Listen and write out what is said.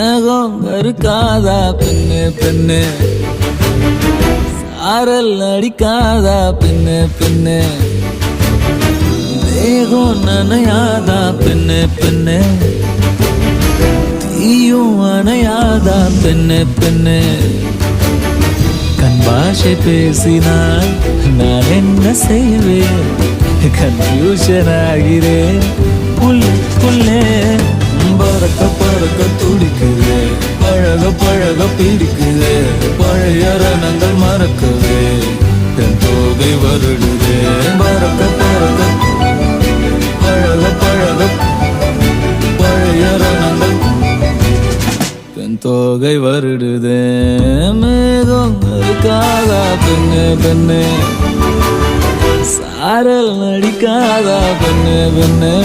மேகம் கருக்காதா பெண்ணு பெண்ணு, சாரல் அடிக்காதா பெண்ணு பெண்ணு, தேகம் நனையாதா பெண்ணு பெண்ணு, தீயும் அணையாதா பெண்ணு பெண்ணு. கண் பாஷை பேசினால் நான் என்ன செய்வேன், கன்ஃபியூஷன் ஆகிறேன் புல்லே. பறக்க பறக்க துடிக்குது, பழக பழக பிடிக்குது, பழைய ரணங்கள் மறக்குது, என் தோகை வருடுது. பறக்க பறக்க பழக பழக பழைய ரணங்கள் என் தோகை வருடுது. மேகம் இருக்காதா பெண்ணு பெண்ணு, சாரல் நடிக்காதா பெண்ணு பெண்ணு,